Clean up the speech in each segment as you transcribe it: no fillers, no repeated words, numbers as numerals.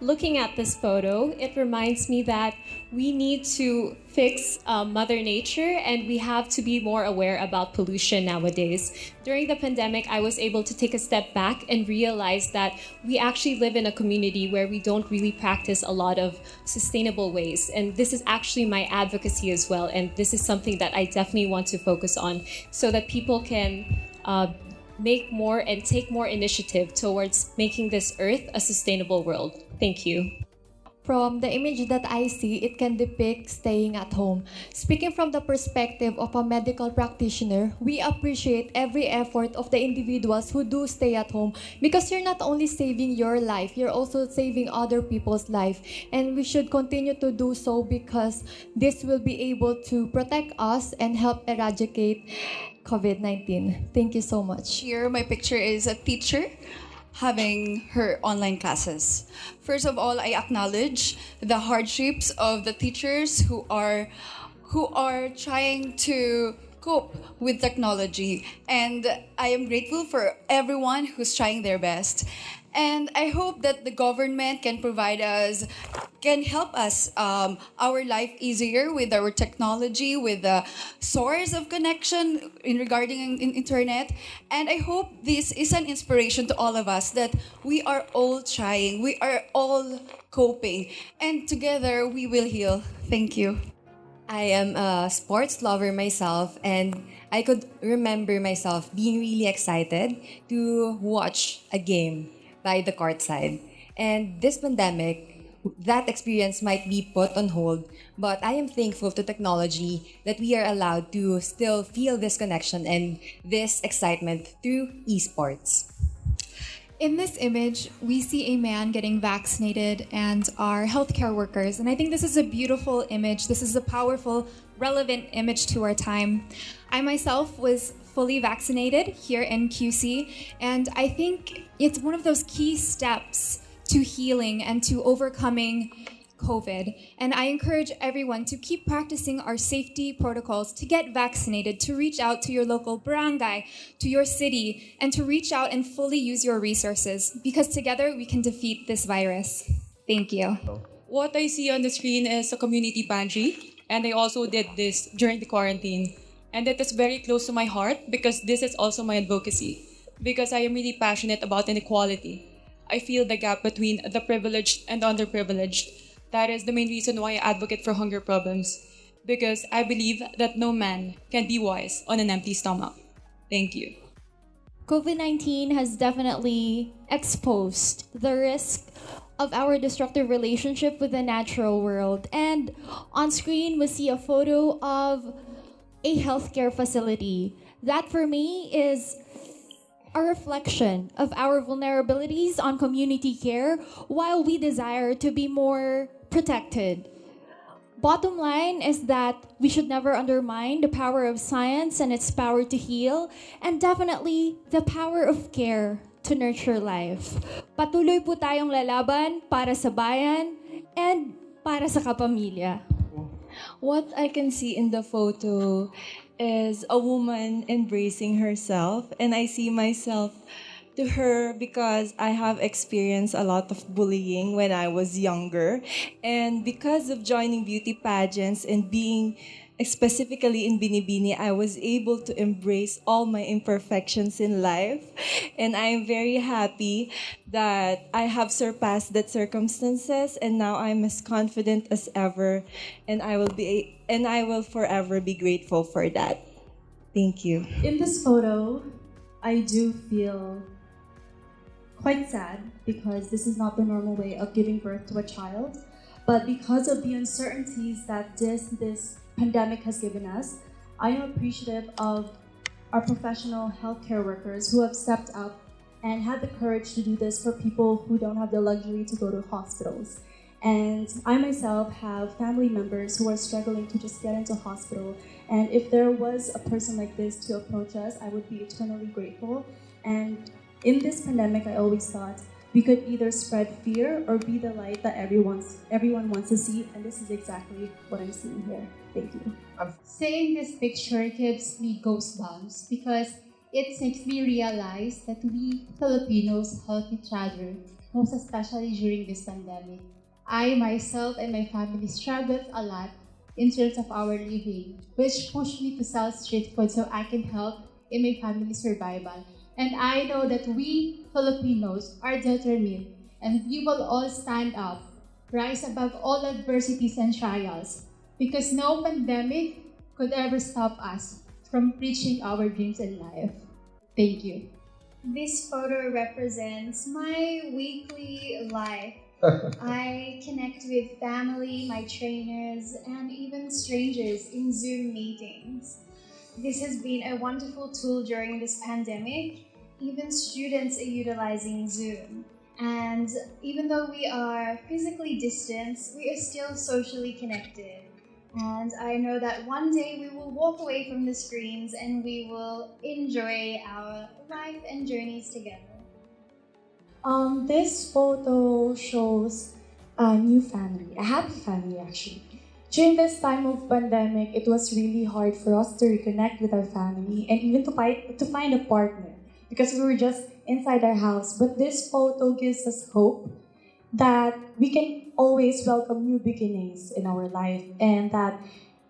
looking at this photo, it reminds me that we need to fix Mother Nature, and we have to be more aware about pollution nowadays. During the pandemic, I was able to take a step back and realize that we actually live in a community where we don't really practice a lot of sustainable ways. And this is actually my advocacy as well. And this is something that I definitely want to focus on so that people can make more and take more initiative towards making this earth a sustainable world. Thank you. From the image that I see, it can depict staying at home. Speaking from the perspective of a medical practitioner, we appreciate every effort of the individuals who do stay at home, because you're not only saving your life, you're also saving other people's life. And we should continue to do so because this will be able to protect us and help eradicate COVID-19. Thank you so much. Here, my picture is a teacher having her online classes. First of all, I acknowledge the hardships of the teachers who are trying to cope with technology, and I am grateful for everyone who's trying their best. And I hope that the government can help us our life easier with our technology, with the source of connection regarding internet. And I hope this is an inspiration to all of us that we are all trying, we are all coping, and together we will heal. Thank you. I am a sports lover myself, and I could remember myself being really excited to watch a game by the court side. And this pandemic, that experience might be put on hold, but I am thankful to technology that we are allowed to still feel this connection and this excitement through esports. In this image, we see a man getting vaccinated and our healthcare workers. And I think this is a beautiful image. This is a powerful, relevant image to our time. I myself was fully vaccinated here in QC, and I think it's one of those key steps to healing and to overcoming COVID. And I encourage everyone to keep practicing our safety protocols, to get vaccinated, to reach out to your local barangay, to your city, and to reach out and fully use your resources, because together we can defeat this virus. Thank you. What I see on the screen is a community pantry, and I also did this during the quarantine. And it is very close to my heart because this is also my advocacy. Because I am really passionate about inequality. I feel the gap between the privileged and underprivileged. That is the main reason why I advocate for hunger problems. Because I believe that no man can be wise on an empty stomach. Thank you. COVID-19 has definitely exposed the risk of our destructive relationship with the natural world. And on screen, we see a photo of a healthcare facility. That for me is a reflection of our vulnerabilities on community care while we desire to be more protected. Bottom line is that we should never undermine the power of science and its power to heal, and definitely the power of care to nurture life. Patuloy po tayong lalaban para sa bayan and para sa kapamilya. What I can see in the photo is a woman embracing herself, and I see myself to her because I have experienced a lot of bullying when I was younger. And because of joining beauty pageants and being specifically in Binibini, I was able to embrace all my imperfections in life. And I am very happy that I have surpassed that circumstances, and now I'm as confident as ever, and I will forever be grateful for that. Thank you. In this photo, I do feel quite sad because this is not the normal way of giving birth to a child. But because of the uncertainties that this pandemic has given us, I am appreciative of our professional healthcare workers who have stepped up and had the courage to do this for people who don't have the luxury to go to hospitals. And I myself have family members who are struggling to just get into hospital. And if there was a person like this to approach us, I would be eternally grateful. And in this pandemic, I always thought we could either spread fear or be the light that everyone wants to see, and this is exactly what I'm seeing here. Thank you. Seeing this picture gives me goosebumps because it makes me realize that we Filipinos help each other. most especially during this pandemic. I myself and my family struggled a lot in terms of our living, which pushed me to sell street food so I can help in my family's survival. And I know that we Filipinos are determined and we will all stand up, rise above all adversities and trials, because no pandemic could ever stop us from reaching our dreams in life. Thank you. This photo represents my weekly life. I connect with family, my trainers, and even strangers in Zoom meetings. This has been a wonderful tool during this pandemic. Even students are utilizing Zoom. And even though we are physically distanced, we are still socially connected. And I know that one day we will walk away from the screens and we will enjoy our life and journeys together. This photo shows a new family, a happy family actually. During this time of pandemic, it was really hard for us to reconnect with our family and even to find a partner because we were just inside our house. But this photo gives us hope that we can always welcome new beginnings in our life and that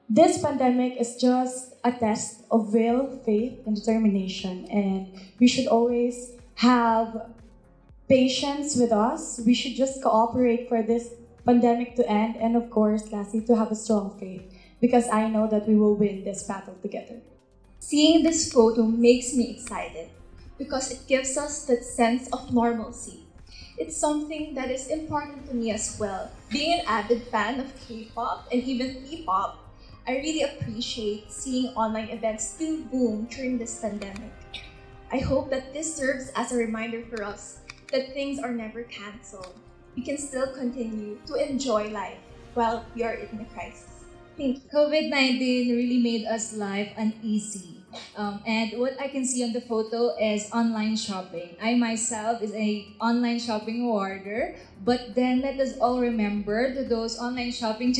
this pandemic is just a test of will, faith, and determination. And we should always have patience with us. We should just cooperate for this pandemic to end. And of course, lastly, to have a strong faith because I know that we will win this battle together. Seeing this photo makes me excited because it gives us that sense of normalcy. It's something that is important to me as well. Being an avid fan of K-pop and even P-pop, I really appreciate seeing online events still boom during this pandemic. I hope that this serves as a reminder for us that things are never canceled. We can still continue to enjoy life while we are in the crisis. Thank you. COVID-19 really made us life uneasy. And what I can see on the photo is online shopping. I myself is a online shopping hoarder, but then let us all remember to those online shoppers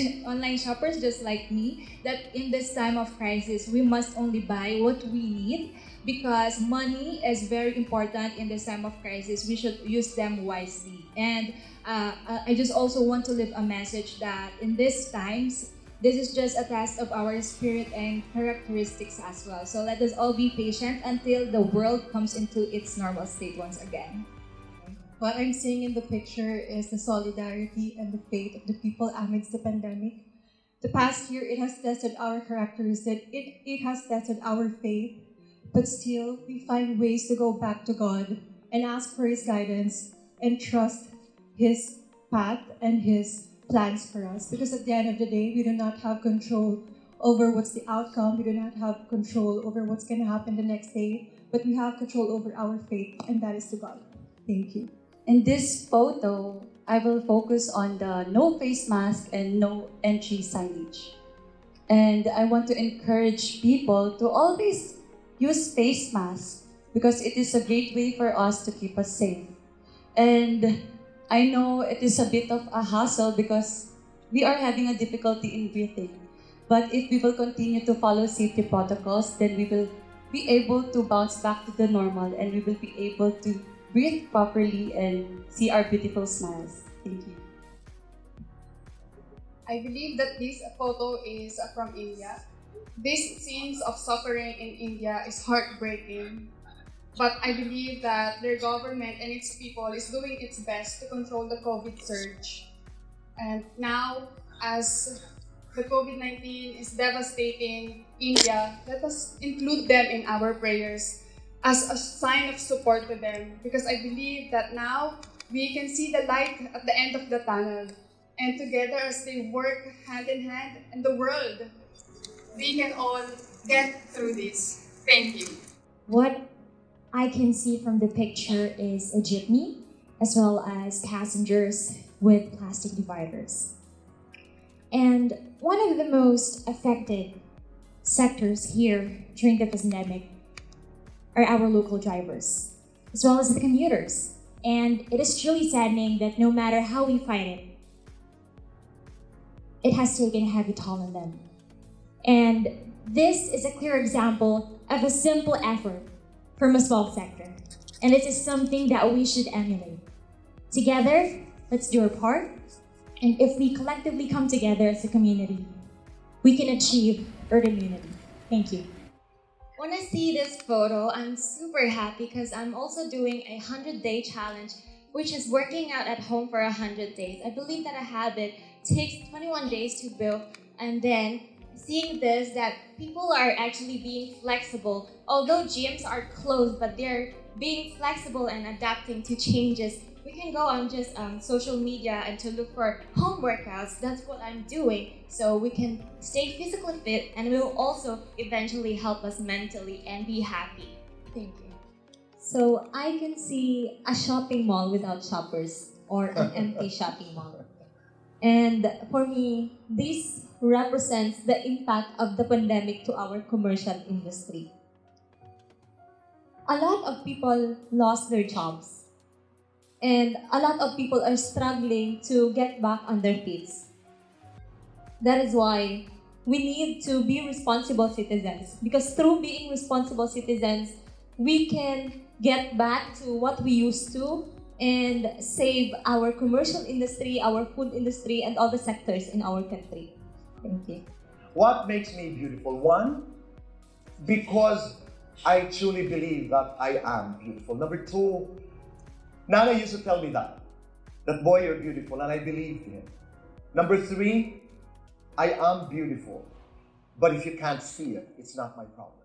just like me that in this time of crisis we must only buy what we need because money is very important in this time of crisis. We should use them wisely. And I just also want to leave a message that in these times this is just a test of our spirit and characteristics as well. So let us all be patient until the world comes into its normal state once again. What I'm seeing in the picture is the solidarity and the faith of the people amidst the pandemic. The past year, it has tested our characteristics, it has tested our faith, but still, we find ways to go back to God and ask for His guidance and trust His path and His plans for us, because at the end of the day, we do not have control over what's the outcome. We do not have control over what's going to happen the next day, but we have control over our faith, and that is to God. Thank you. In this photo, I will focus on the no face mask and no entry signage. And I want to encourage people to always use face masks because it is a great way for us to keep us safe. And I know it is a bit of a hassle because we are having a difficulty in breathing. But if we will continue to follow safety protocols, then we will be able to bounce back to the normal and we will be able to breathe properly and see our beautiful smiles. Thank you. I believe that this photo is from India. These scenes of suffering in India is heartbreaking. But I believe that their government and its people is doing its best to control the COVID surge. And now, as the COVID-19 is devastating India, let us include them in our prayers as a sign of support to them. Because I believe that now we can see the light at the end of the tunnel. And together as they work hand in hand in the world, we can all get through this. Thank you. What I can see from the picture is a jeepney, as well as passengers with plastic dividers. And one of the most affected sectors here during the pandemic are our local drivers, as well as the commuters. And it is truly saddening that no matter how we fight it, it has taken a heavy toll on them. And this is a clear example of a simple effort from a small sector. And it is something that we should emulate. Together, let's do our part. And if we collectively come together as a community, we can achieve herd immunity. Thank you. When I see this photo, I'm super happy because I'm also doing a 100-day challenge, which is working out at home for 100 days. I believe that a habit takes 21 days to build, and then seeing this, that people are actually being flexible. Although gyms are closed, but they're being flexible and adapting to changes. We can go on just social media and to look for home workouts. That's what I'm doing. So we can stay physically fit, and it will also eventually help us mentally and be happy. Thank you. So I can see a shopping mall without shoppers, or an empty shopping mall. And for me, this represents the impact of the pandemic to our commercial industry. A lot of people lost their jobs. And a lot of people are struggling to get back on their feet. That is why we need to be responsible citizens. Because through being responsible citizens, we can get back to what we used to and save our commercial industry, our food industry, and all the sectors in our country. Thank you. What makes me beautiful? One, because I truly believe that I am beautiful. Number two, Nana used to tell me that boy, you're beautiful, and I believed him. Number three, I am beautiful, but if you can't see it, it's not my problem.